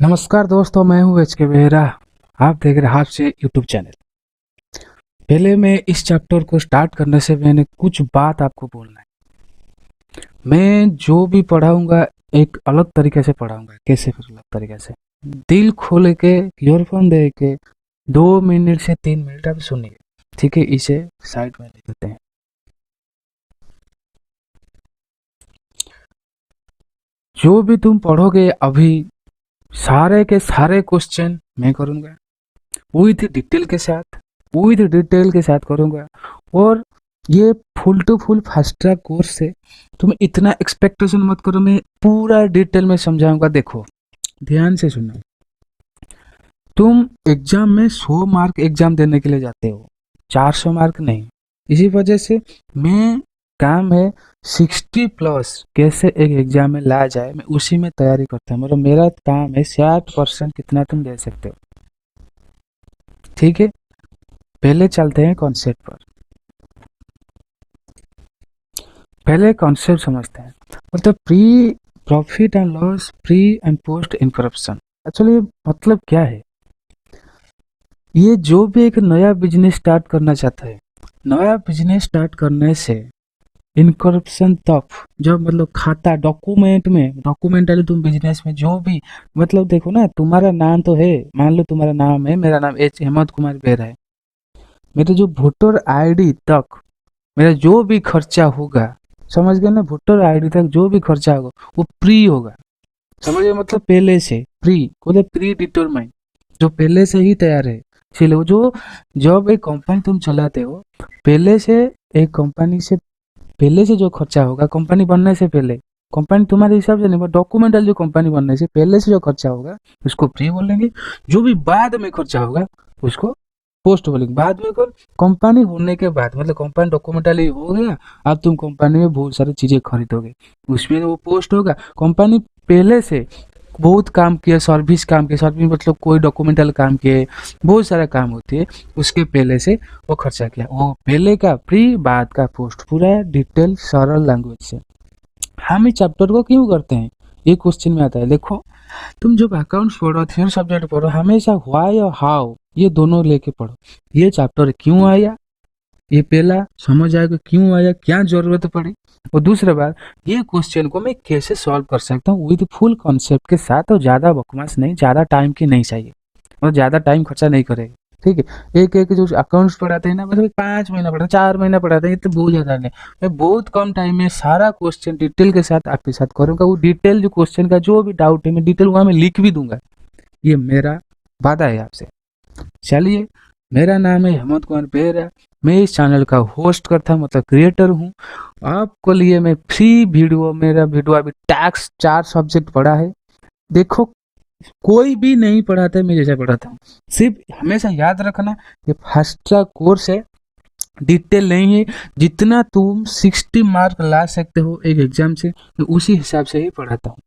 नमस्कार दोस्तों, मैं हूँ के बेहरा। आप देख रहे हैं हाफ से यूट्यूब चैनल। पहले मैं इस चैप्टर को स्टार्ट करने से मैंने कुछ बात आपको बोलना है। मैं जो भी पढ़ाऊंगा एक अलग तरीके से पढ़ाऊंगा। कैसे फिर अलग तरीके से? दिल खोल के ईयरफोन दे के 2 मिनट से 3 मिनट आप सुनिए। ठीक है, इसे साइड में ले लेते हैं। जो भी तुम पढ़ोगे अभी, सारे के सारे क्वेश्चन मैं करूंगा, विथ डिटेल के साथ करूंगा। और ये full to full fast track course है। तुम इतना एक्सपेक्टेशन मत करो, मैं पूरा डिटेल में समझाऊंगा। देखो, ध्यान से सुनो। तुम एग्जाम में 100 मार्क एग्जाम देने के लिए जाते हो, 400 मार्क नहीं। इसी वजह से मैं काम है 60+ कैसे एक एग्जाम में ला जाए, मैं उसी में तैयारी करता हूँ। मतलब मेरा काम है 60% कितना तुम दे सकते हो। ठीक है, पहले चलते हैं कॉन्सेप्ट पर। पहले कॉन्सेप्ट समझते हैं। मतलब pre profit and loss, pre and post incorporation. Actually मतलब क्या है? ये जो भी एक नया बिजनेस स्टार्ट करना चाहता है, नया बिजनेस स्टार्ट करने से इनकरप्शन तक, जब मतलब खाता डॉक्यूमेंट में, डॉक्यूमेंटली तुम बिजनेस में जो भी, मतलब देखो ना, तुम्हारा नाम तो है, मान लो तुम्हारा नाम है, मेरा नाम एच हेमंत कुमार बेरा है। मेरे जो वोटर आईडी तक मेरा जो भी खर्चा होगा, समझ गए ना, वोटर आईडी तक जो भी खर्चा होगा वो प्री होगा। समझ गए? मतलब पहले से प्री, मतलब प्री डिटरमाइन, जो पहले से ही तैयार है। इसलिए वो जो, जब एक कंपनी तुम चलाते हो, पहले से, एक कंपनी से पहले से जो खर्चा होगा, कंपनी बनने से पहले, कंपनी तुम्हारे हिसाब से नहीं, बट डॉक्यूमेंटल जो कंपनी बनने से पहले से जो खर्चा होगा उसको प्री बोलेंगे। जो भी बाद में खर्चा होगा उसको पोस्ट बोलेंगे। बाद में कौन? कंपनी होने के बाद, मतलब कंपनी डॉक्यूमेंटली हो गया, अब तुम कंपनी में बहुत सारी चीजें खरीदोगे, उसमें वो पोस्ट होगा। कंपनी पहले से बहुत काम किया, सर्विस काम किया, सर्विस मतलब कोई डॉक्यूमेंटल काम किए, बहुत सारा काम होती है, उसके पहले से वो खर्चा किया, वो पहले का प्री, बाद का पोस्ट, पूरा डिटेल सरल लैंग्वेज से। हम इस चैप्टर को क्यों करते हैं, ये क्वेश्चन में आता है। देखो, तुम जब अकाउंट्स पढ़ो, थियोरी सब्जेक्ट पढ़ो, हमेशा व्हाई और हाउ ये दोनों लेके पढ़ो। ये चैप्टर क्यों आया, ये पहला समझ आएगा क्यों आया, क्या जरूरत पड़ी। और दूसरा बात, ये क्वेश्चन को मैं कैसे सॉल्व कर सकता हूँ विद फुल कॉन्सेप्ट के साथ, और ज्यादा बकवास नहीं, ज्यादा टाइम की नहीं चाहिए, और ज्यादा टाइम खर्चा नहीं करेगा। ठीक है, एक एक जो अकाउंट्स पढ़ाते हैं ना, मतलब 5 महीना पढ़ाते, 4 महीना पढ़ाते हैं, ये तो बहुत ज्यादा नहीं। मैं बहुत कम टाइम में सारा क्वेश्चन डिटेल के साथ आपके साथ करूंगा। वो डिटेल जो क्वेश्चन का जो भी डाउट है, मैं डिटेल वहां में लिख भी दूंगा। ये मेरा वादा है आपसे। चलिए, मेरा नाम है हेमंत कुमार बेरा। मैं इस चैनल का होस्ट करता हूँ, मतलब क्रिएटर हूँ। आपको लिए मैं फ्री वीडियो, मेरा वीडियो अभी टैक्स 4 सब्जेक्ट पढ़ा है। देखो, कोई भी नहीं पढ़ाता है मैं जैसा पढ़ाता हूँ। सिर्फ हमेशा याद रखना, ये फास्ट ट्रैक कोर्स है, डिटेल नहीं है। जितना तुम 60 मार्क ला सकते हो एक एग्जाम से, मैं उसी हिसाब से ही पढ़ाता हूँ।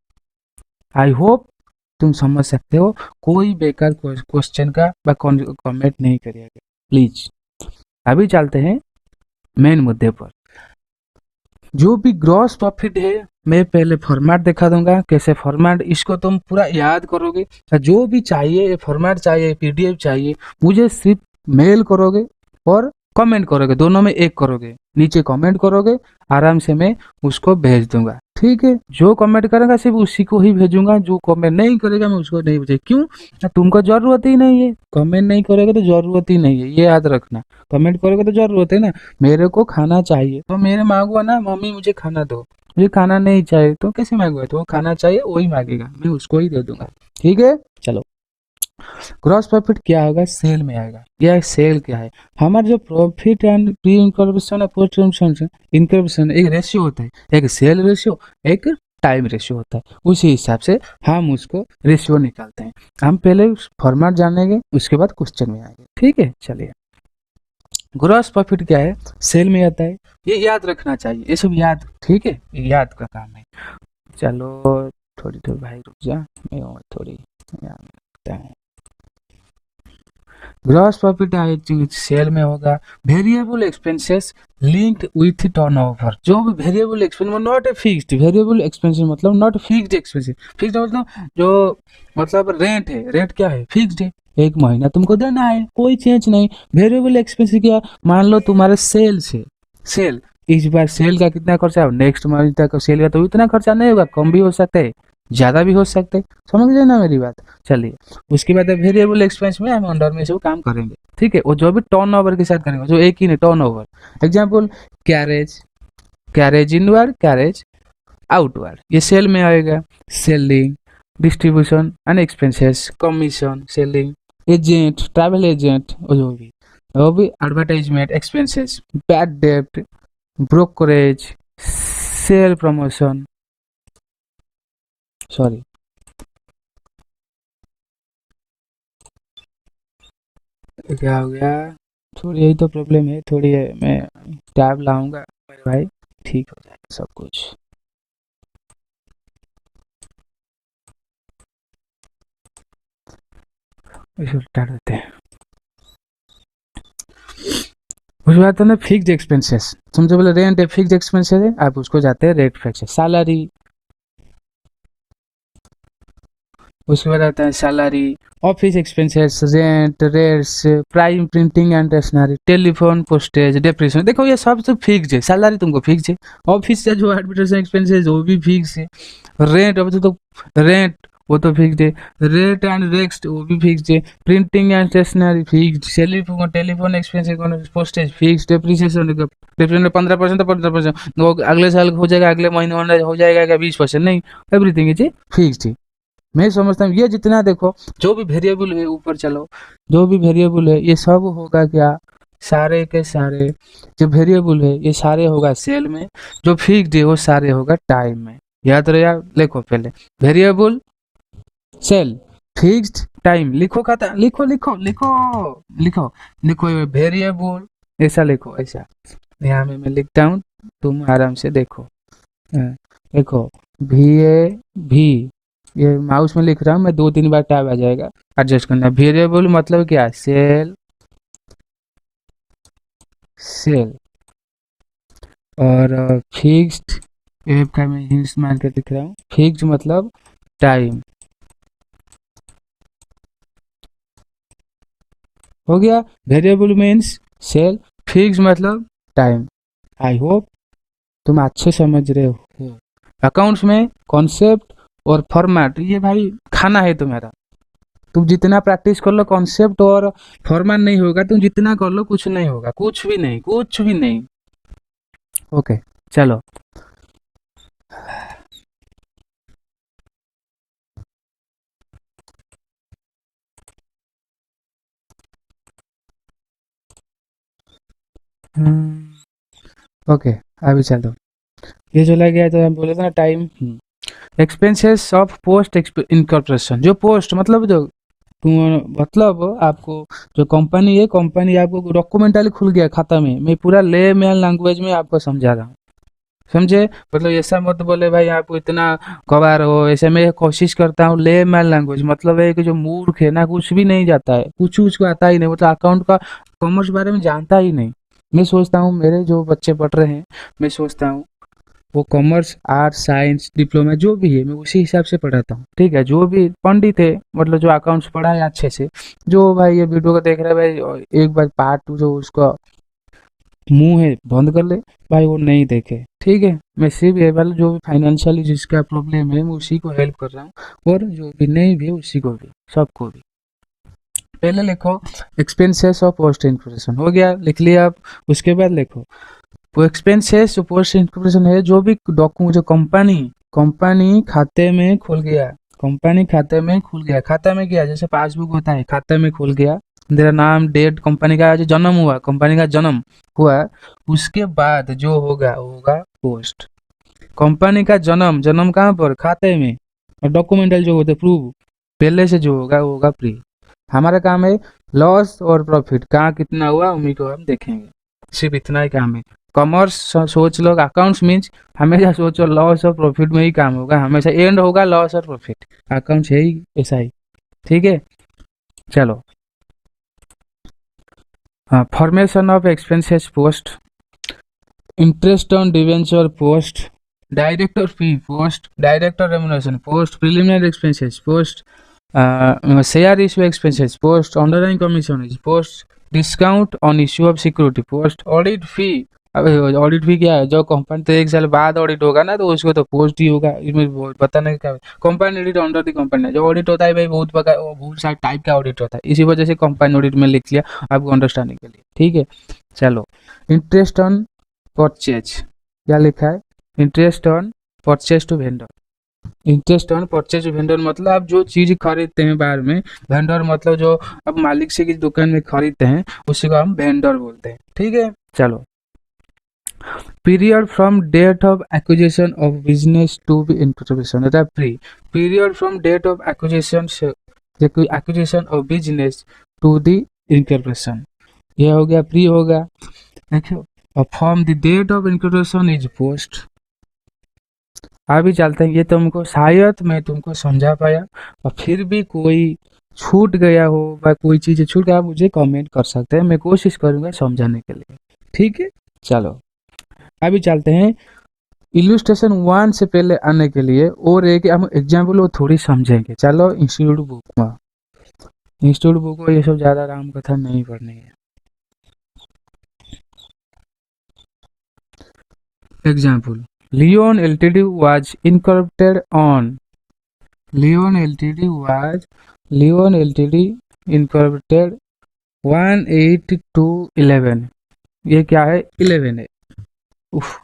आई होप तुम समझ सकते हो। कोई बेकार क्वेश्चन का कमेंट नहीं करिएगा प्लीज। अभी चलते हैं मेन मुद्दे पर। जो भी ग्रॉस प्रॉफिट है, मैं पहले फॉर्मेट दिखा दूंगा, कैसे फॉर्मेट, इसको तुम पूरा याद करोगे। जो भी चाहिए, फॉर्मेट चाहिए, पीडीएफ चाहिए, मुझे सिर्फ मेल करोगे और कमेंट करोगे, दोनों में एक करोगे, नीचे कमेंट करोगे, आराम से मैं उसको भेज दूंगा। ठीक है, जो कमेंट करेगा सिर्फ उसी को ही भेजूंगा, जो कमेंट नहीं करेगा मैं उसको नहीं भेजूंगा। क्यों? तुमको जरूरत ही नहीं है, कमेंट नहीं करेगा तो जरूरत ही नहीं है, ये याद रखना। कमेंट करोगे तो जरूरत है ना। मेरे को खाना चाहिए तो मेरे मांगो ना, मम्मी मुझे खाना दो। मुझे खाना नहीं चाहिए तो कैसे मांगो? तो वो खाना चाहिए वही मांगेगा, मैं उसको ही दे दूंगा। ठीक है, चलो। ग्रॉस प्रॉफिट क्या होगा? सेल में आएगा। यह सेल क्या है? हमारा जो प्रॉफिट एंड प्री इंक्रिप्शन और पोस्ट इंक्रिप्शन एक रेशियो होता है, एक सेल रेशियो, एक टाइम रेशियो होता है। उसी हिसाब से हम उसको रेशियो निकालते हैं। हम पहले फॉर्मेट जानेंगे, उसके बाद क्वेश्चन में आएंगे। ठीक है, चलिए। ग्रॉस प्रॉफिट क्या है? सेल में आता है। ये याद रखना चाहिए, ये सब याद, ठीक है, ये याद का काम है। चलो, थोड़ी थोड़ी भाई रुक जा, मैं और थोड़ी याद रखता है। ग्रॉस प्रॉफिट सेल में होगा। Variable expenses, linked with turnover. जो भी variable expense not a fixed, variable expense मतलब नॉट फिक्स्ड एक्सपेंस। फिक्स्ड मतलब जो मतलब रेंट है, रेंट क्या है, फिक्स्ड है, एक महीना तुमको देना है, कोई चेंज नहीं। वेरिएबल एक्सपेंस क्या, मान लो तुम्हारे सेल से, सेल इस बार सेल का कितना खर्चा है, नेक्स्ट मंथ तक सेल का तो इतना खर्चा नहीं होगा, कम भी हो सकता है, ज्यादा भी हो सकता है, समझ रहे ना मेरी बात। चलिए उसके बाद वेरिएबल एक्सपेंस में हम अंडर में सब काम करेंगे, ठीक है। और जो भी टर्न ओवर के साथ करेंगे, जो एक ही नहीं, turn over. Example carriage, carriage inward, carriage outward, ये सेल में आएगा। Selling, distribution and expenses, commission, selling, agent, travel agent, जो भी एडवर्टाइजमेंट एक्सपेंसेस, बैड डेप्ट, ब्रोकरेज, सेल प्रमोशन, सॉरी क्या हो गया, थोड़ी यही तो प्रॉब्लम है, थोड़ी है, मैं टैब लाऊंगा मेरे भाई, ठीक हो जाएगा सब कुछ। इसे हटा देते हैं। उसके बाद ना फिक्स्ड एक्सपेंसेस, समझो बोले रेंट है, फिक्स्ड एक्सपेंसेस है, आप उसको जाते हैं रेट फिक्स, सैलरी, उसके बाद आता है salary, office expenses, rent, rates, prime, printing and stationery, telephone, postage, depreciation, देखो ये सब तो फिक्स है। सैलरी तुमको फिक्स है, ऑफिस का जो एडवर्टाइजमेंट एक्सपेंसेस वो भी फिक्स है, रेंट अब तो रेंट वो तो फिक्स्ड है, रेट एंड रेक्स्ट वो भी फिक्स्ड है, printing and stationery fixed, telephone, telephone expenses, postage fixed, depreciation different 15% तो 15%, अगले साल हो जाएगा, अगले महीने हो जाएगा क्या 20%, नहीं, एवरीथिंग इज फिक्स्ड है। मैं समझता हूँ ये जितना देखो, जो भी वेरिएबल है, ऊपर चलो, जो भी वेरिएबल है ये सब होगा क्या, सारे के सारे जो वेरिएबल है ये सारे होगा सेल में, जो फिक्स्ड है वो सारे होगा टाइम में। याद रहे यार, लिखो पहले, वेरिएबल सेल, फिक्स्ड टाइम, लिखो खाता, लिखो लिखो लिखो लिखो लिखो, वेरिएबल ऐसा लिखो, ऐसा यहाँ में मैं लिखता हूँ, तुम आराम से देखो। देखो भी, ये माउस में लिख रहा हूँ मैं, 2-3 बार टैब आ जाएगा, एडजस्ट करना। वेरिएबल मतलब क्या, सेल, सेल, और फिक्स्ड, ये का मैं हिंट्स मान कर लिख रहा हूँ, फिक्स्ड मतलब टाइम, हो गया। वेरिएबल मीन्स सेल, फिक्स मतलब टाइम। आई होप तुम अच्छे समझ रहे हो। अकाउंट्स में कॉन्सेप्ट और फॉर्मेट, ये भाई खाना है तुम्हारा, तुम जितना प्रैक्टिस कर लो कॉन्सेप्ट और फॉर्मेट नहीं होगा, तुम जितना कर लो कुछ नहीं होगा, कुछ भी नहीं, कुछ भी नहीं। ओके चलो, ओके अभी चलो, ये चला गया तो हम बोले थे ना time. Expenses of post incorporation, जो पोस्ट मतलब जो मतलब आपको जो कंपनी है, कंपनी आपको डॉक्यूमेंटली खुल गया खाता में, मैं पूरा ले मैन लैंग्वेज में आपको समझा रहा हूँ, समझे। मतलब ऐसा मत बोले भाई आप इतना गवार हो, ऐसे मैं कोशिश करता हूँ ले मैन लैंग्वेज, मतलब है कि जो मूर्ख है ना, कुछ भी नहीं जाता है, कुछ उसको आता ही नहीं, मतलब अकाउंट का कॉमर्स बारे में जानता ही नहीं। मैं सोचता हूँ मेरे जो बच्चे पढ़ रहे हैं, मैं सोचता हूँ वो कॉमर्स, आर्ट्स, साइंस, डिप्लोमा जो भी है मैं उसी हिसाब से पढ़ाता हूँ, ठीक है। जो भी पंडित है, मतलब जो अकाउंट्स पढ़ा है अच्छे से, जो भाई ये वीडियो को देख रहा है भाई, एक बार पार्ट टू जो उसका मुंह है बंद कर ले, भाई वो नहीं देखे, ठीक है। मैं सिर्फ ये वाला जो भी फाइनेंशियली जिसका प्रॉब्लम है मैं उसी को हेल्प कर रहा हूँ, और जो भी नहीं भी उसी को भी, सबको भी। पहले लिखो एक्सपेंसेस ऑफ पोस्ट इन्फॉर्मेशन, हो गया, लिख लिया आप। उसके बाद लिखो वो एक्सपेंसेस पोस्ट इन्फॉर्मेशन है, जो भी डॉक्यूमेंट जो कंपनी, कंपनी खाते में खुल गया, कंपनी खाते में खुल गया, खाता में गया, जैसे पासबुक होता है, खाते में खुल गया, मेरा नाम, डेट, कंपनी का जो जन्म हुआ, कंपनी का जन्म हुआ, उसके बाद जो होगा वो होगा पोस्ट। कंपनी का जन्म, जन्म कहाँ पर, खाते में, और डॉक्यूमेंटल जो होते प्रूफ पहले से जो होगा वो होगा प्री। हमारा काम है लॉस और प्रॉफिट, कहाँ कितना हुआ उन्हीं को हम देखेंगे, सिर्फ इतना ही काम है। कॉमर्स सोच लो, अकाउंट्स मीन्स हमेशा सोचो लॉस और प्रॉफिट में ही काम होगा, हमेशा एंड होगा लॉस और प्रॉफिट, अकाउंट्स है ही ऐसा ही, ठीक है। चलो, हाँ, formation of expenses post, interest on debenture post, director fee post, director remuneration post, preliminary expenses post, share issue expenses post, underline commission is post, discount on issue of security post, audit fee. अब audit फी क्या है, जो company तो 1 साल बाद audit होगा ना, तो उसको तो पोस्ट ही होगा। इसमें पता नहीं क्या company audit under the company, जो ऑडिट होता है भाई बहुत प्रकार बहुत सारे टाइप का ऑडिट होता है, इसी वजह से कंपनी ऑडिट में लिख लिया आपको अंडरस्टैंडिंग के लिए, ठीक है। चलो, इंटरेस्ट ऑन परचेज, क्या लिखा है, interest on purchase to vendor. Interest on purchase to vendor मतलब आप जो चीज खरीदते हैं बाहर में, वेंडर मतलब जो आप मालिक से किसी दुकान में खरीदते हैं उसी को हम वेंडर बोलते हैं, ठीक है। चलो, period from date of acquisition of business to be incubation, এটা pre. Period from date of acquisition of business to the incubation, ये हो गया प्री होगा। देखियो, from the date of incubation is post. अभी चलते हैं, ये तुमको शायद मैं तुमको समझा पाया, और फिर भी कोई छूट गया हो या कोई चीज़ छूट गया, आप मुझे कमेंट कर सकते हैं, मैं कोशिश करूंगा समझाने के लिए, ठीक है। चलो, अभी चलते हैं इलस्ट्रेशन 1 से पहले आने के लिए और एक हम एग्जाम्पल वो थोड़ी समझेंगे। चलो, इंस्टीट्यूट बुक में, इंस्टीट्यूट बुक को ये सब ज़्यादा राम कथा नहीं पढ़नी है। Example, Leon Ltd was incorporated on Leon Ltd was Leon Ltd incorporated 18211, ये क्या है, 11 है, उफ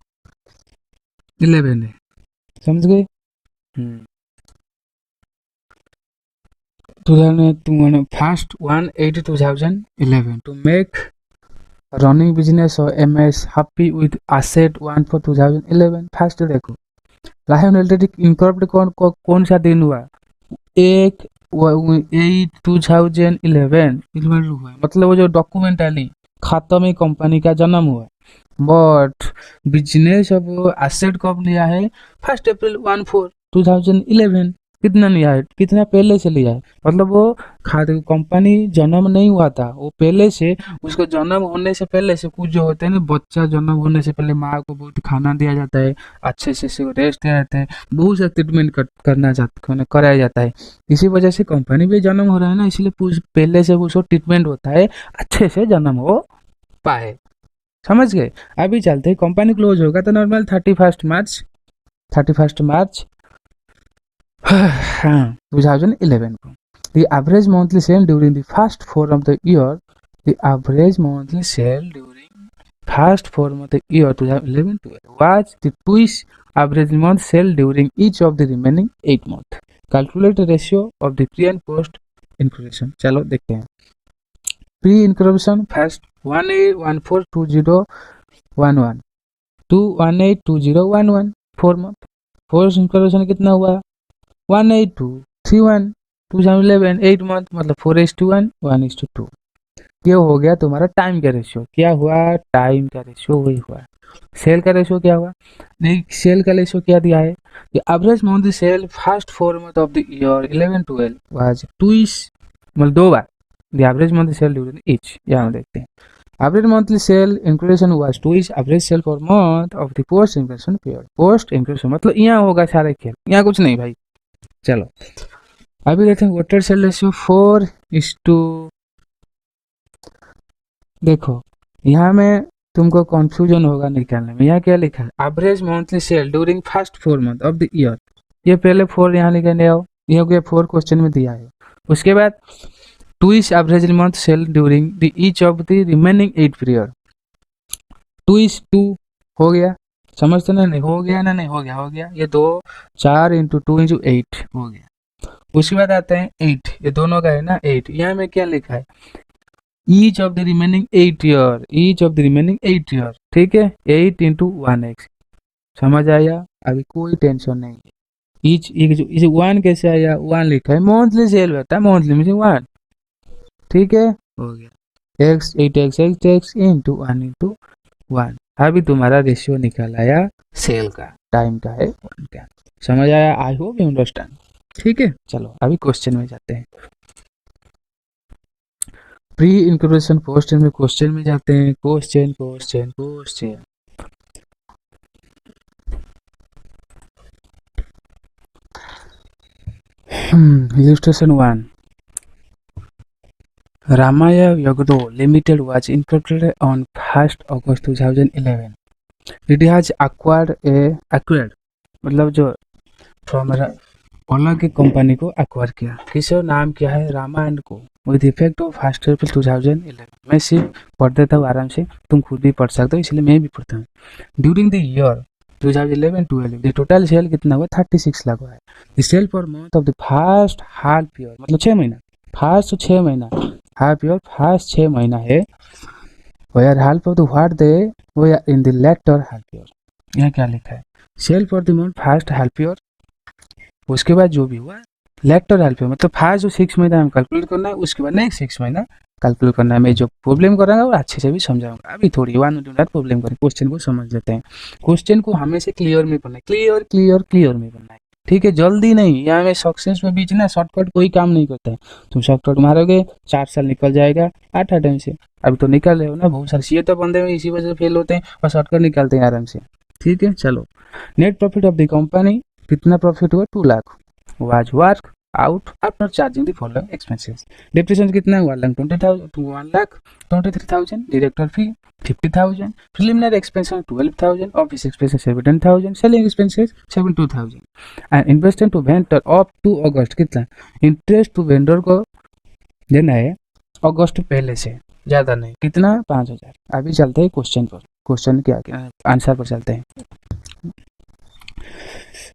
11 है, समझ गए। 1st 1/8/2011 to make running business or MS happy with asset 1 for 2011। First देखो, लायन एलटीडी इनकॉर्पोरेट कौन सा दिन हुआ, 1/8/2011 हुआ, मतलब वो जो डॉक्यूमेंट आली खाता में कंपनी का जन्म हुआ। बट बिजनेस अब एसेट कब लिया है, 1 अप्रैल 1/4/2011। कितना लिया है, कितना पहले से लिया है, मतलब वो खाद कंपनी जन्म नहीं हुआ था, वो पहले से, उसको जन्म होने से पहले से कुछ जो होते हैं ना, बच्चा जन्म होने से पहले माँ को बहुत खाना दिया जाता है, अच्छे से रेस्ट दिया जाता है, बहुत सा ट्रीटमेंट कराया जाता है। इसी वजह से कंपनी भी जन्म हो रहा है ना, इसलिए पहले से उसको ट्रीटमेंट होता है, अच्छे से जन्म हो पाए, समझ गए। अभी चलते हैं, कंपनी क्लोज होगा तो नॉर्मल 31 मार्च 2011 को। The average monthly sale during the first 4 of the year, the average monthly sale during first 4 of the year 2011-12 was the twice average month sale during each of the remaining 8 months. Calculate the ratio of the pre and post incubation। चलो देखते हैं। Pre incubation first 18142011 to 182011 4 month. Post incubation कितना हुआ, 18231 2011 8 month, मतलब 4:1 1:2। ये हो गया तुम्हारा टाइम का रेशियो। क्या हुआ, टाइम का रेशियो वही हुआ। सेल का रेशियो क्या हुआ, नहीं, सेल का रेशियो क्या दिया है, average monthly sale first 4 month of the year 11-12 was twice, मतलब 2 बार the average monthly sale during each. यहाँ देखते हैं, average monthly sale incorporation was twice average sale for month of the post incorporation period. Post incorporation मतलब यहाँ होगा सारे खेल, यहाँ कुछ नहीं भाई। चलो, अभी देखते हैं वोटर सेल रेशियो 4:, देखो यहाँ में तुमको कंफ्यूजन होगा निकालने में। यहाँ क्या लिखा है, average monthly sale during first 4 month of the year, ये पहले 4 यहाँ लिखने आओ, ये हो गया 4 क्वेश्चन में दिया है। उसके बाद twice average month sale during the each of the remaining 8 period, twice 2 हो गया, समझते ना, नहीं हो गया ना, नहीं हो गया, हो गया, ये 2 4 × 2 × 8 हो गया। उसके बाद आते हैं 8, ये दोनों का है ना 8, यहाँ में क्या लिखा है, each of the remaining 8 year, each of the remaining 8 year, ठीक है, 8 × 1x, समझ आया, अभी कोई टेंशन नहीं है। ईच इसे 1 कैसे आया, 1 लिखा है, मंथली सेल होता है, मंथली में 1, ठीक है, हो गया, x 8x x इंटू 1 अभी तुम्हारा रेशियो निकल आया सेल का, टाइम का है 1 का, समझ आया, आई होप यू अंडरस्टैंड, ठीक है। चलो अभी क्वेश्चन में जाते हैं, प्री इंक्यूबेशन पोस्ट में क्वेश्चन में जाते हैं, question. Illustration 1. Ramaya Yagdo Limited was incorporated on 1st August 2011. It has acquired मतलब जो फ्रॉम ओला की कंपनी को एक्वायर किया, किसो नाम क्या है, रामा एंड को, विद इफेक्ट ऑफ 1 अप्रैल 2011। मैं सिर्फ पढ़ देता हूँ आराम से, तुम खुद भी पढ़ सकते हो, इसलिए मैं भी पढ़ता हूँ। During the year 2011-12 the total sale कितना हुआ, 36 लाख हुआ है। The sale per month of the first half year मतलब 6 महीना, फर्स्ट 6 महीना, हाफ ईयर फर्स्ट 6 महीना है, where half of the what they way in the latter half year. यहाँ क्या लिखा है, sale for the month first half year, उसके बाद जो भी हुआ लेटर हाफ ईयर मतलब फर्स्ट जो 6 महीना हम कैलकुलेट करना है, उसके बाद नेक्स्ट 6 महीना कैलकुलेट करना है। मैं जो प्रॉब्लम कराऊंगा वो अच्छे से भी समझाऊंगा, अभी थोड़ी वन प्रॉब्लम करें, क्वेश्चन को समझ लेते हैं। क्वेश्चन को हमेशा क्लियर में पढ़ना है, क्लियर क्लियर क्लियर में पढ़ना है, ठीक है, जल्दी नहीं। यहाँ में सक्सेस में बीच ना शॉर्टकट कोई काम नहीं करता है। तुम शॉर्टकट मारोगे 4 साल निकल जाएगा 8 टाइम से, अभी तो निकल रहे हो ना, बहुत सारे सीए तो बंदे में इसी वजह से फेल होते हैं और शॉर्टकट निकालते हैं आराम से, ठीक है। चलो, net profit of the company कितना प्रॉफिट हुआ, 2 lakh was work out after charging the following expenses. Depreciation कितना हुआ, 1,23,000, director fee 50,000, preliminary expenses 12,000, office expenses 17,000, selling expenses 72,000 and investment to vendor up to August कितना, इंटरेस्ट टू वेंडर को देना है अगस्त पहले से, ज़्यादा नहीं, कितना 5,000। अभी चलते हैं क्वेश्चन पर, क्वेश्चन क्या क्या आंसर पर चलते हैं।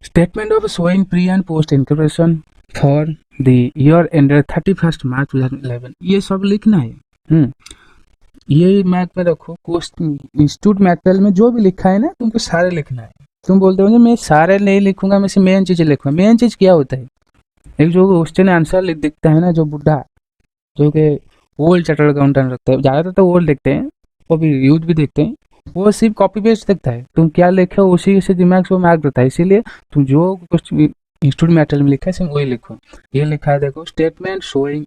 Statement of showing pre and post incorporation for the year ended 31 मार्च 2011, ये सब लिखना है। ये मैथ में रखो, इंस्टीट्यूट मैथमेटिक्स में जो भी लिखा है ना तुमको सारे लिखना है। तुम बोलते हो मैं सारे नहीं लिखूंगा, मैं से मेन चीज़ लिखूंगा। मेन चीज़ क्या होता है, एक जो क्वेश्चन आंसर दिखता है ना, जो बुढ़ा जो कि ओल्ड चार्टर्ड अकाउंटेंट रखता है, ज़्यादातर तो ओल्ड देखते हैं, वो भी यूथ भी देखते हैं, वो सिर्फ कॉपी पेस्ट देखता है, तुम क्या लिखे हो उसी से दिमाग से वो मार्क देता है। इसीलिए तुम जो कुछ इंस्टीट्यूट मैथमेटिक्स में लिखा है सिर्फ वही लिखो। ये लिखा है देखो, statement showing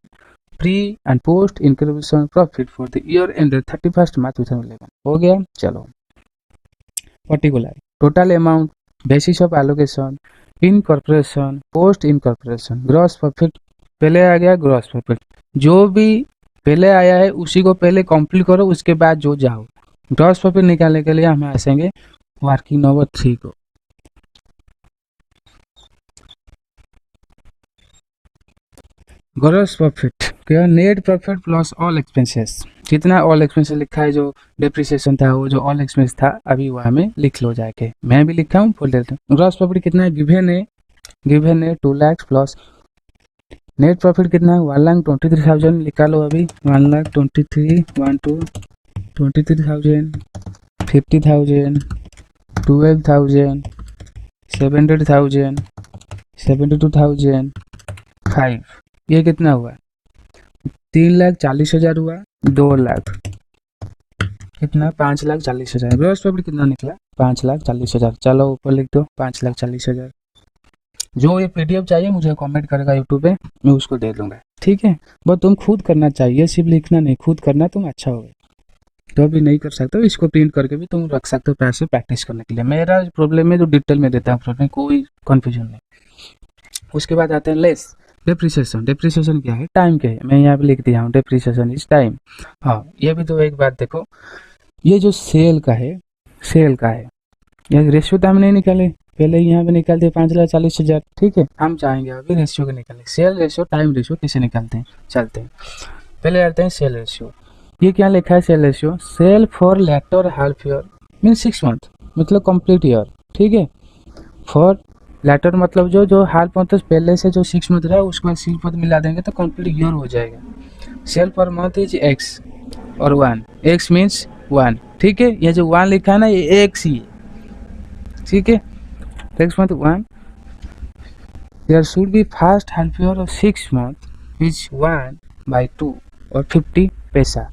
pre and post incorporation profit for the year ended 31 मार्च 2011 हो गया। चलो, particular total amount, basis of allocation, incorporation, post incorporation, gross profit, पहले आ गया ग्रॉस प्रॉफिट, जो भी पहले आया है उसी को पहले कंप्लीट करो, उसके बाद जो जाओ। ग्रॉस प्रॉफिट निकालने के लिए हम आएंगे वर्किंग नंबर 3 को। ग्रॉस प्रॉफिट क्या, net profit plus all expenses, कितना ऑल एक्सपेंसेस लिखा है, जो डेप्रिसिएशन था वो जो ऑल एक्सपेंस था अभी वहाँ में लिख लो जाके, मैं भी लिखा हूँ बोल देता हूँ। ग्रॉस प्रॉफिट कितना है, गिवन है 2 लाख प्लस नेट प्रॉफिट कितना है 1,23,000 निकालो अभी, 1,23,000, 23,000, 50,000, 12,000, 70,000, 72,000, 5, ये कितना हुआ, 3,40,000 हुआ, 2 लाख कितना 5,40,000। ग्रॉस प्रॉफिट कितना निकला 5,40,000। चलो ऊपर लिख दो 5,40,000। जो ये पीडीएफ चाहिए मुझे कमेंट करेगा यूट्यूब पे, मैं उसको दे दूंगा, ठीक है। बस तुम खुद करना चाहिए, सिर्फ लिखना नहीं, खुद करना तुम अच्छा होगा। तो अभी नहीं कर सकते हो, इसको प्रिंट करके भी तुम रख सकते हो पैसे प्रैक्टिस करने के लिए। मेरा प्रॉब्लम है जो डिटेल में देता हूँ, कोई कन्फ्यूजन नहीं। उसके बाद आते हैं लेस डेप्रिसिएशन। डेप्रिसिएशन क्या है, टाइम के है, मैं यहाँ पे लिख दिया हूँ डेप्रिसिएशन इज टाइम। हाँ, ये भी तो एक बात देखो, ये जो सेल का है ये रेशियो तो हम नहीं निकाले, पहले यहाँ पे निकालते 5,40,000, ठीक है। हम चाहेंगे अभी रेशियो के निकालें, सेल रेशियो टाइम रेशियो कैसे निकालते हैं, चलते हैं। पहले आते हैं सेल रेशियो। ये क्या लिखा है, sale ratio, sale for latter half year mean 6 month मतलब कंप्लीट ईयर, ठीक है। फॉर लेटर मतलब जो हाफ मंथ पहले से जो 6 मंथ रहा है उसके बाद 6 मंथ मिला देंगे तो कंप्लीट ईयर हो जाएगा। Cell per month is x और 1, एक्स मीन्स 1, ठीक है। ये जो 1 लिखा है ना ये एक्स ही है, ठीक है। Next month 1, there should be first half year of 6 month is 1/2 और 50 पैसा,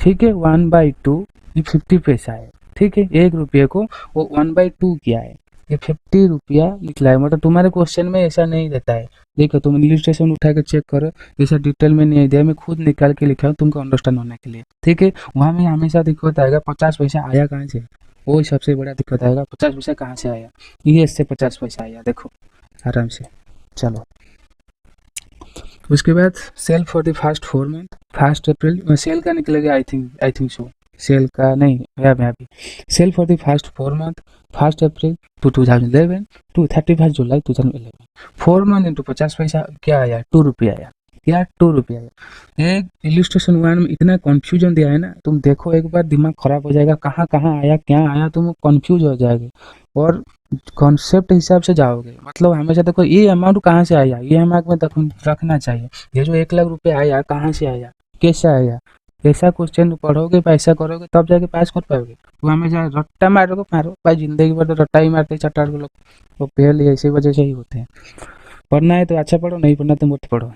ठीक है। 1/2 ये 50 पैसा है, ठीक है। 1 रुपये को वो 1/2 किया है, ये 50 रुपया निकला है। मतलब तुम्हारे क्वेश्चन में ऐसा नहीं देता है, देखो तुम इलस्ट्रेशन उठा के चेक करो, ऐसा डिटेल में नहीं दिया, मैं खुद निकाल के लिखा हूँ तुमको अंडरस्टैंड होने के लिए, ठीक है। वहाँ में हमेशा दिक्कत आएगा 50 पैसा आया कहाँ से, वो सबसे बड़ा दिक्कत आएगा, 50 पैसा कहाँ से आया, ये इससे 50 पैसा आया, देखो आराम से चलो उसके बाद sale for the first 4 month, 1 April sale का निकलेगा, आई थिंक सो सेल का नहीं है अभी। Sale for the first 4 month 1 April to 2011 to 31 July 2011। 4 month into 50 paisa क्या आया, 2 रुपये आया। क्या 2 रुपये आया। एक इलिस्ट्रेशन 1 में इतना कन्फ्यूजन दिया है ना, तुम देखो एक बार दिमाग खराब हो जाएगा, कहाँ कहाँ आया क्या आया, तुम कन्फ्यूज हो जाएगे और कॉन्सेप्ट हिसाब से जाओगे। मतलब हमेशा देखो ये अमाउंट कहाँ से आया, ये दिमाग में रखना चाहिए। ये जो 1 लाख रुपए आया कहाँ से आया, कैसे आया, ऐसा क्वेश्चन पढ़ोगे पैसा करोगे तब जाके पास कर पाओगे। तो हमेशा रट्टा मारोगे, मारो भाई, जिंदगी भर तो रट्टा ही मारते चट्टार के लोग, वो फेल इसी वजह से ही होते हैं। पढ़ना है तो अच्छा पढ़ो, नहीं पढ़ना तो मत पढ़ो,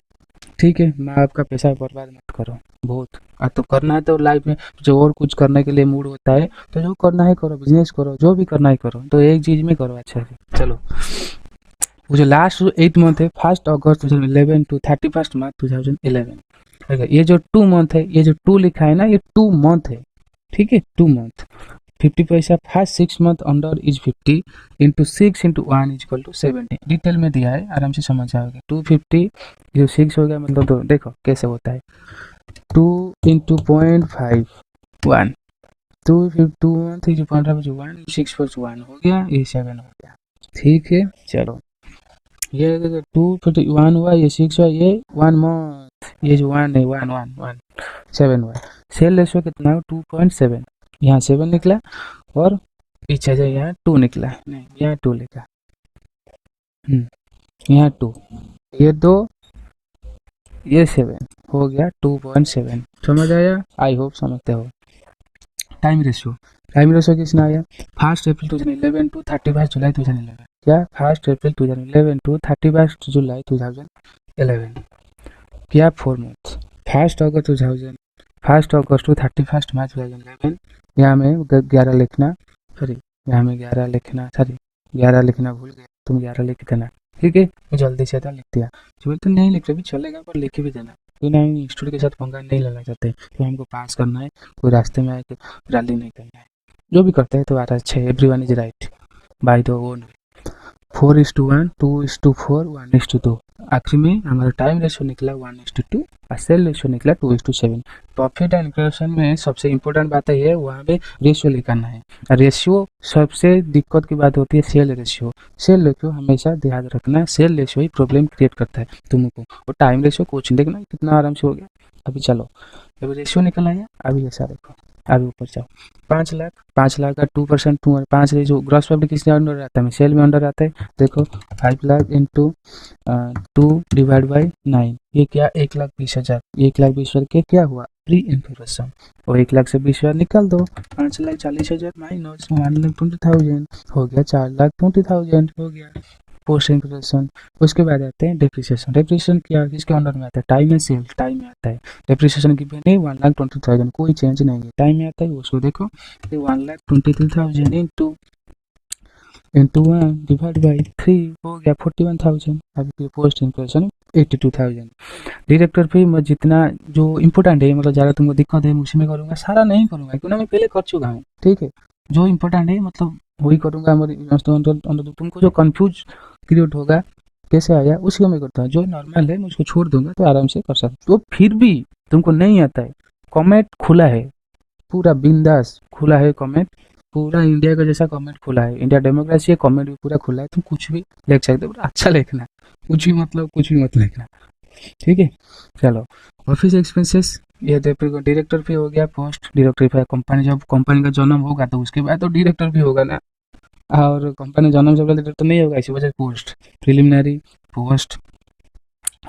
ठीक है। माँ बाप का पैसा बर्बाद मत करो बहुत। तो करना है तो लाइफ में जो और कुछ करने के लिए मूड होता है तो जो करना है करो, बिजनेस करो, जो भी करना है करो, तो एक चीज में करो अच्छा से। चलो वो जो लास्ट जो 8 मंथ है, 1 अगस्त 2011 टू 31 मार्च 2011, ठीक है। ये जो 2 मंथ है, ये जो 2 लिखा है ना, ये 2 मंथ है, ठीक है। 2 month 50 paisa, first 6 month under is 50 into 6 into 1 is equal to 70। Detail में दिया है, आराम से समझ जाओगे। 250 जो 6 हो गया, मतलब तो देखो कैसे होता है, 2 इंटू 0.5 1, 2 इंटू 1 6 प्लस 1 हो गया, ये 7 हो गया, ठीक है। चलो ये 251 हुआ, ये 6 हुआ, ये 1 मंथ, ये जो 1 है 1 हुआ। सेल रेशो कितना है, 2.7, यहाँ 7 निकला और पीछे से यहाँ 2 निकला, नहीं यहाँ 2 लिखा, यहाँ 2, ये 2, ये 7 हो गया 2.7। समझ आया, आई होप समझते हो। टाइम रेशियो किसने आया, 1 अप्रैल 2011 टू 31 जुलाई 2011। क्या 1 अप्रैल 2011 टू 31 जुलाई 2011। क्या 4 मंथ, 1 अगस्त टू 31 मार्च 2011। यहाँ में 11 लिखना, सॉरी यहाँ में 11 लिखना, सॉरी 11 लिखना भूल गया, तुम 11 लिख देना, ठीक है। जल्दी से था लिख दिया, जो तो नहीं लिख रहे भी चलेगा, पर लिख भी देना, क्योंकि हम स्टूडेंट के साथ पंगा नहीं लेना चाहते, तो हमको पास करना है, कोई रास्ते में आके रैली नहीं करना है। जो भी करते हैं तो अच्छा, everyone is right by the own. 4:1, 2:4, 1:2। आखिर में हमारा टाइम रेशियो निकला 1:2 और सेल रेशियो निकला 2:7। प्रॉफिट एंड क्रिएशन में सबसे इंपॉर्टेंट बात है वहाँ पे रेशियो लिखना है। रेशियो सबसे दिक्कत की बात होती है, सेल रेशियो। सेल रेशियो हमेशा ध्यान रखना, सेल रेशियो ही प्रॉब्लम क्रिएट करता है तुमको, और टाइम रेशियो कुछ नहीं। देखना कितना आराम से हो गया। अभी चलो, अभी रेशियो निकल आया, अभी ऐसा देखो, अभी ऊपर जाओ। 5 लाख का 2%, 5 जो ग्रॉस प्रॉफिट किसके अंडर आता है, सेल में अंडर आता है। देखो 5 लाख इंटू 2 डिवाइड बाई 9, ये क्या 1,20,000। 1,20,000 के क्या हुआ, प्री इंफॉर्मेशन, और 1,20,000 निकाल दो। 5,40,000 माइनस 1,20,000 हो गया 4,20,000 हो गया पोस्ट इंफॉर्मेशन। उसके बाद आते हैं डेप्रिसिएशन। डेप्रिसिएशन क्या किसके अंडर में आता है, टाइम में सेल, टाइम में आता है। डेप्रिसिएशन की नहीं 1,20,000, कोई चेंज नहीं है, टाइम में आता है। उसको देखो 1,23,000 इंटू 1 डिवाइड बाई 3 हो गया 41,000। अभी पोस्ट इंप्रेशन 82,000। डायरेक्टर पे मैं जितना जो इम्पोर्टेंट है, मतलब ज़्यादा तुमको दिक्कत है उसी में करूँगा, सारा नहीं करूँगा क्योंकि मैं पहले कर चुका हूँ, ठीक है। जो इम्पोर्टेंट है मतलब वही करूँगा। तुमको जो कंफ्यूज क्रिएट होगा कैसे आया उसी को मैं करता हूँ, जो नॉर्मल है मैं उसको छोड़ दूंगा तो आराम से कर सकते। तो फिर भी तुमको नहीं आता है, कमेंट खुला है, पूरा बिंदास खुला है कमेंट, पूरा इंडिया का जैसा कमेंट खुला है। इंडिया डेमोक्रेसी है, कमेंट भी पूरा खुला है, तुम कुछ भी लिख सकते हो, अच्छा लिखना, कुछ भी मतलब कुछ भी मत लिखना, ठीक है। चलो ऑफिस एक्सपेंसेस, ये डायरेक्टर पे हो गया, पोस्ट डायरेक्टर पे कंपनी, जब कंपनी का जन्म होगा तो उसके बाद तो डायरेक्टर भी होगा ना, और कंपनी जन्म से पहले तो नहीं होगा, इसी वजह से post, preliminary, post.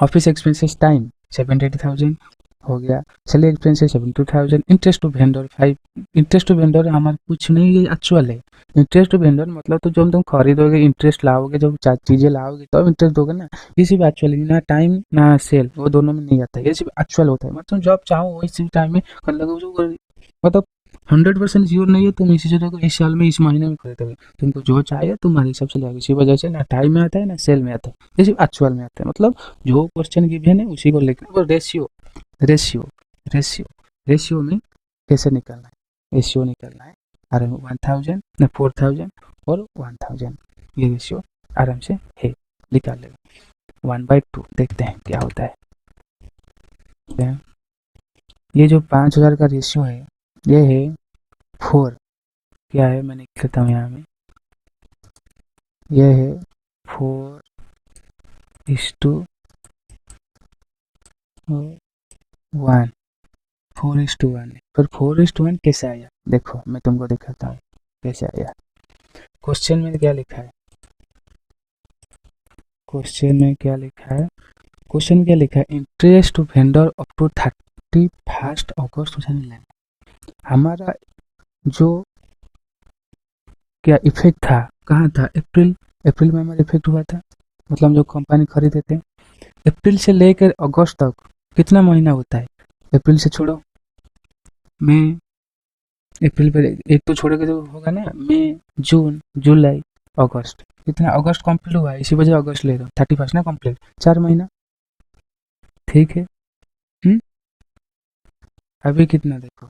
Office expenses time 78,000 हो गया। Salary expenses 72,000। Interest to vendor 5। Interest to vendor हमारा कुछ नहीं, ये एक्चुअल है। इंटरेस्ट टू वेंडर मतलब तो जो तुम खरीदोगे, इंटरेस्ट लाओगे, जब चीज़ें लाओगे तब इंटरेस्ट दोगे ना, ये सिर्फ एक्चुअल, ना टाइम ना सेल, वो दोनों में नहीं आता है, ये सिर्फ एक्चुअल होता है। मतलब जब चाहो वही सिर्फ टाइम में कर लोगे, मतलब 100% श्योर नहीं है तुम इसी जगह को इस साल में इस महीने में खरीदोगे, तुमको जो चाहिए तुम्हारे हिसाब से लगेगा। इसी वजह से ना टाइम में आता है ना सेल में आता है, ये सिर्फ एक्चुअल में आता है। मतलब जो क्वेश्चन गिवन है उसी को लिखना। और रेशियो रेशियो रेशियो रेशियो में कैसे निकालना है, रेशियो निकालना है आराम 1,000 ना 4,000 और 1,000, ये रेशियो आराम से है, निकाल लेगा। 1/2 देखते हैं क्या होता है। ये जो 5000 का रेशियो है ये है 4, क्या है मैं लिख लेता हूँ यहाँ में, ये है 4:1, 4:1 है। पर 4:1 कैसे आया, देखो मैं तुमको दिखाता हूँ कैसे आया। क्वेश्चन में क्या लिखा है, क्वेश्चन क्या लिखा है, interest to vendor up to 31 August 2011। हमारा जो क्या इफेक्ट था, कहाँ था, अप्रैल में हमारा इफेक्ट हुआ था, मतलब जो कंपनी खरीदे थे। अप्रैल से लेकर अगस्त तक कितना महीना होता है, अप्रैल से छोड़ो, मई, अप्रैल पर एक तो छोड़ोगे तो होगा ना, मई, जून, जुलाई, अगस्त, कितना अगस्त कंप्लीट हुआ है, इसी वजह अगस्त ले रहा हूँ, 31 ना कंप्लीट, 4 महीना, ठीक है। हम्म, अभी कितना देखो,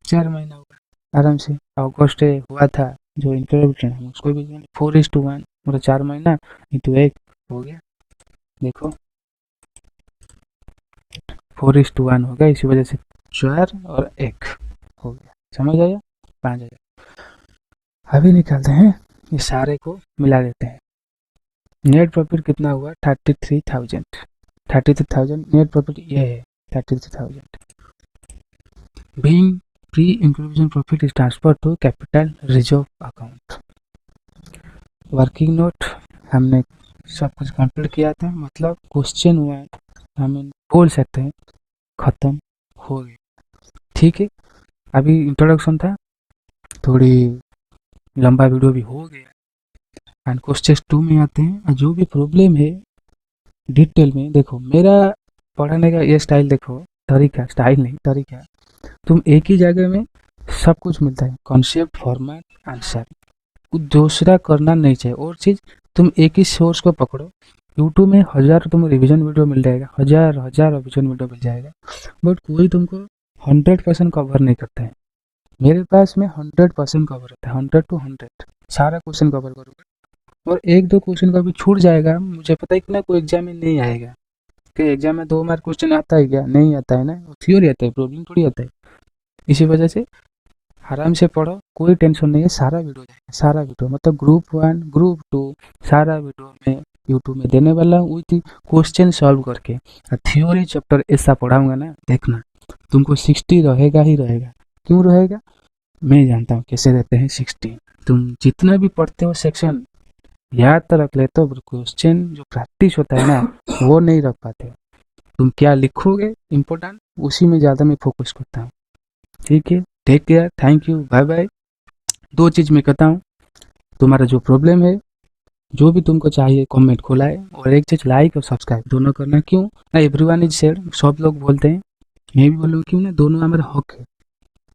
4 महीना हुआ आराम से। अगस्त हुआ था जो इंट्रोडक्शन है उसको भी 4:1, मतलब 4 महीना इंटू 1 हो गया, देखो 4:1 हो गया, इसी वजह से 4 और 1 हो गया, समझ आया, 5,000। अभी निकालते हैं, ये सारे को मिला देते हैं। नेट प्रॉफिट कितना हुआ, 33,000, 33,000 नेट प्रॉफिट ये है, 33,000। Being pre inclusion profit is transfer to capital reserve account. Working note हमने सब कुछ कंप्लीट किया था, मतलब क्वेश्चन 1 हम बोल सकते हैं खत्म हो गया, ठीक है। अभी इंट्रोडक्शन था, थोड़ी लंबा वीडियो भी हो गया, एंड क्वेश्चन 2 में आते हैं। जो भी प्रॉब्लम है डिटेल में देखो, मेरा पढ़ाने का ये स्टाइल देखो, तरीका, स्टाइल नहीं तरीका, तुम एक ही जगह में सब कुछ मिलता है, कॉन्सेप्ट, फॉर्मेट, आंसर, कुछ दूसरा करना नहीं चाहिए। और चीज़, तुम एक ही सोर्स को पकड़ो, यूट्यूब में 1000 तुम रिवीजन वीडियो मिल जाएगा, हजार रिवीजन वीडियो मिल जाएगा, बट कोई तुमको 100% कवर नहीं करता है। मेरे पास में 100% कवर होता है, 100 to 100 सारा क्वेश्चन कवर करूँगा, और एक दो क्वेश्चन कभी छूट जाएगा, मुझे पता है कि ना कोई एग्जाम में नहीं आएगा, कि एग्जाम में 2 मार्क क्वेश्चन आता है क्या, नहीं आता है ना, थ्योरी आता है, प्रॉब्लम थोड़ी आता है। इसी वजह से आराम से पढ़ो, कोई टेंशन नहीं है, सारा वीडियो जाएगा, सारा वीडियो, मतलब ग्रुप 1 ग्रुप 2 सारा वीडियो में यूट्यूब में देने वाला हूँ, विथ क्वेश्चन सॉल्व करके। थ्योरी चैप्टर ऐसा पढ़ाऊंगा ना, देखना तुमको 60 रहेगा ही रहेगा। क्यों रहेगा, मैं जानता हूँ कैसे रहते हैं 60। तुम जितना भी पढ़ते हो सेक्शन याद तो रख लेते हो, क्वेश्चन जो प्रैक्टिस होता है ना वो नहीं रख पाते। तुम क्या लिखोगे इम्पोर्टेंट, उसी में ज़्यादा मैं फोकस करता हूँ, ठीक है। Take care, thank you, bye bye. 2 चीज़ मैं कहता हूँ, तुम्हारा जो प्रॉब्लम है, जो भी तुमको चाहिए कमेंट खोलाए, और एक चीज़, लाइक और सब्सक्राइब दोनों करना। क्यों ना, एवरीवन इज शेयर, सब लोग बोलते हैं, मैं भी बोलूँ क्यों ना, दोनों हमारा हक है,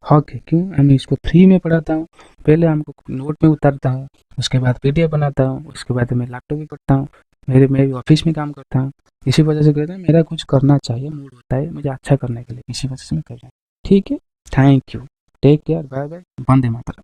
हक है। क्यों, हम इसको फ्री में पढ़ाता हूँ, पहले हमको नोट में उतारता हूँ, उसके बाद पीडीएफ बनाता हूँ, उसके बाद मैं लैपटॉप भी पढ़ता हूँ, मैं भी ऑफिस में काम करता हूँ। इसी वजह से कहते हैं मेरा कुछ करना चाहिए, मूड होता है मुझे अच्छा करने के लिए, इसी वजह से मैं कर रहा हूँ, ठीक है। Thank you, take care, bye bye, Vande Mataram.